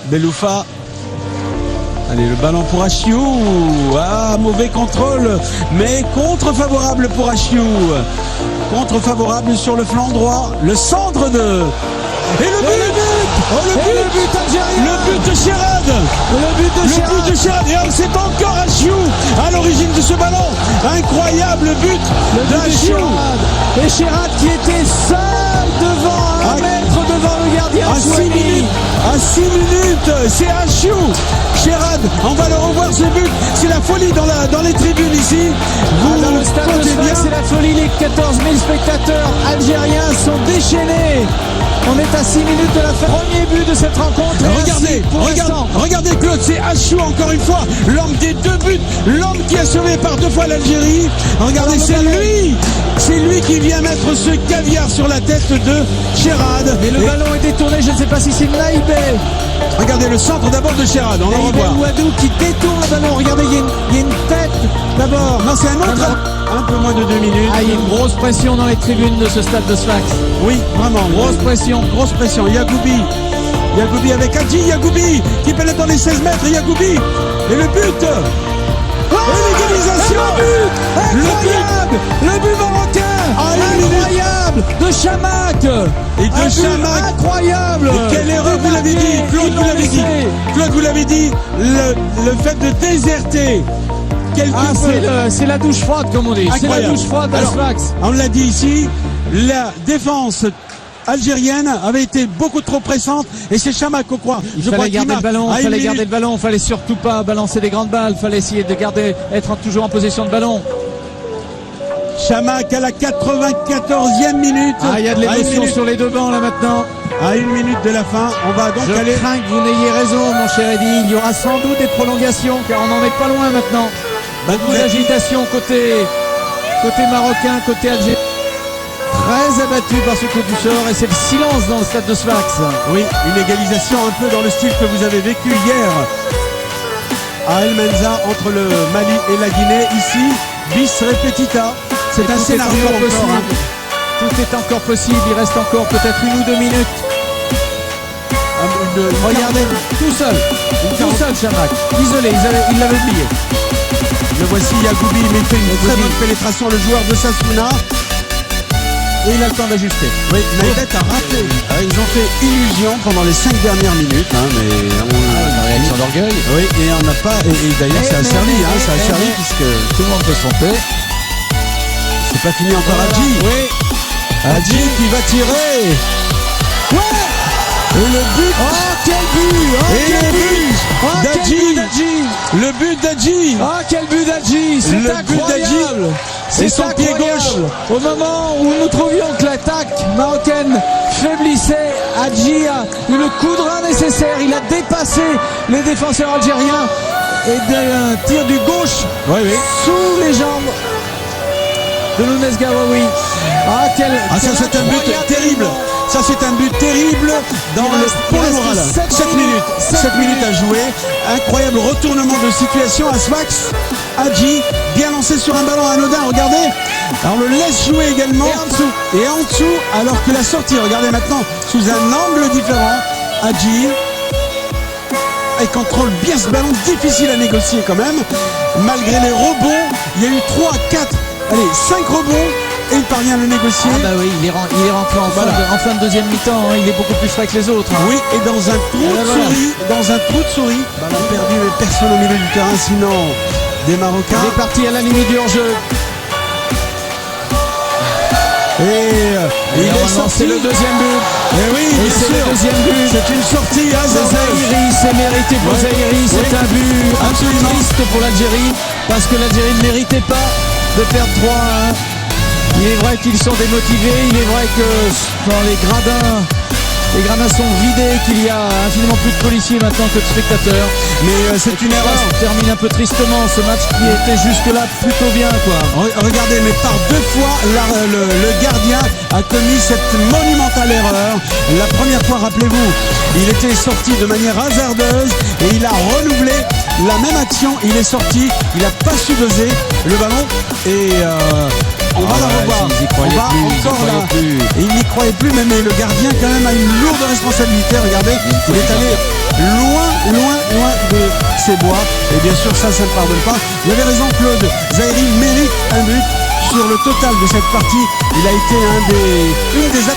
Beloufa. Allez, le ballon pour Achiou. Ah, mauvais contrôle, mais contre-favorable pour Achiou. Contre-favorable sur le flanc droit. Le centre de... Et le but algérien. Le but de Sherrad. Le but de Sherrad. Et c'est encore Achiou à l'origine de ce ballon. Incroyable but d'Achiou. Et Sherrad qui était seul devant, 1 mètre devant le gardien. À 6 minutes, c'est Achiou. Sherrad, on va le revoir ce but. C'est la folie dans les tribunes ici. Dans le stade de Sfax, c'est la folie. Les 14 000 spectateurs algériens sont déchaînés. On est à 6 minutes de la fin. Premier but de cette rencontre. Regardez Claude, c'est Achiou encore une fois. L'homme des 2 buts. L'homme qui a sauvé par 2 fois l'Algérie. Regardez, c'est lui qui vient mettre ce caviar sur la tête de Sherrad. Et le ballon est détourné, je ne sais pas si c'est Naïbé. Regardez le centre d'abord de Sherrad, on le revoit. Ouadou qui détourne le ballon. Regardez, il y a une tête d'abord. Non, c'est un autre. Un peu moins de 2 minutes. Il y a une grosse pression dans les tribunes de ce stade de Sfax. Oui, vraiment. Grosse pression. Yagoubi avec Hadji. Yagoubi qui pénètre dans les 16 mètres. Yagoubi. Et le but. Et l'égalisation. Le but marocain. Incroyable de Chamakh. Et de Chamakh. Incroyable. Et quelle erreur, vous l'avez dit. Claude, vous l'avez dit. Le fait de déserter. C'est la douche froide, comme on dit. C'est la douche froide de Sfax. On l'a dit ici, la défense algérienne avait été beaucoup trop pressante et c'est Chamakh, il fallait garder le ballon, il fallait surtout pas balancer des grandes balles, il fallait essayer de être toujours en possession de ballon. Chamakh à la 94e minute. Il y a de l'émotion sur les 2 bancs là maintenant. À 1 minute de la fin, on va donc aller. Je crains que vous n'ayez raison, mon cher Eddy. Il y aura sans doute des prolongations car on n'en est pas loin maintenant. Beaucoup d'agitation côté marocain, côté algérien. Très abattu par ce coup du sort et c'est le silence dans le stade de Sfax. Oui, une égalisation un peu dans le style que vous avez vécu hier à El Menza entre le Mali et la Guinée. Ici, bis repetita. C'est un scénario possible. Tout est encore possible, il reste encore peut-être 1 ou 2 minutes. Regardez, tout seul Chamakh. Isolé, il l'avait oublié. Le voici, Yagoubi, mais il fait une très bonne pénétration, le joueur de Sassouna. Et il a le temps d'ajuster. Oui, Naïbet a raté. Ils ont fait illusion pendant les 5 dernières minutes. Une réaction d'orgueil. Oui, et on n'a pas. Et d'ailleurs, ça a servi, puisque tout le monde peut se tromper. C'est pas fini encore. Hadji. Oui. Hadji qui va tirer. Ouais. Et le but. Quel but. D'Hadji. Le but d'Hadji. Quel but d'Hadji. C'est incroyable. C'est son pied gauche. Au moment où nous trouvions que l'attaque marocaine faiblissait, Hadji a eu le coup de rein nécessaire. Il a dépassé les défenseurs algériens et d'un tir du gauche sous les jambes de Lounès Gawaoui. Ça c'est un but terrible. Ça c'est un but terrible pour le moral. 7 minutes à jouer. Incroyable retournement de situation à Sfax. Hadji, bien lancé sur un ballon anodin, regardez. Alors on le laisse jouer également. Et en dessous, alors que la sortie, regardez maintenant, sous un angle différent, Hadji. Il contrôle bien ce ballon, difficile à négocier quand même. Malgré les rebonds, il y a eu 3, 4, 5 rebonds. Et il parvient à le négocier. Il est rentré en fin de deuxième mi-temps. Il est beaucoup plus frais que les autres. Oui, et dans un trou de souris, ballon perdu, mais personne au milieu du terrain, sinon des Marocains. Il est parti à la limite du hors-jeu. Et il est sorti. C'est le deuxième but. Et oui, c'est le deuxième but. C'est une sortie Zahiri, c'est mérité pour Zahiri. C'est un but absolument triste pour l'Algérie parce que l'Algérie ne méritait pas de perdre 3-1. Il est vrai qu'ils sont démotivés, il est vrai que dans les gradins sont vidés, qu'il y a infiniment plus de policiers maintenant que de spectateurs. Mais c'est une erreur. Ça termine un peu tristement ce match qui était jusque-là plutôt bien, quoi. Regardez, mais par 2 fois, le gardien a commis cette monumentale erreur. La première fois, rappelez-vous, il était sorti de manière hasardeuse et il a renouvelé la même action. Il est sorti, il n'a pas su doser le ballon et on va la revoir. Il n'y croyait plus, mais le gardien quand même a une lourde responsabilité. Regardez, il est allé loin ses bois. Et bien sûr, ça ne pardonne pas. Vous avez raison, Claude. Zaïre mérite un but sur le total de cette partie. Il a été une des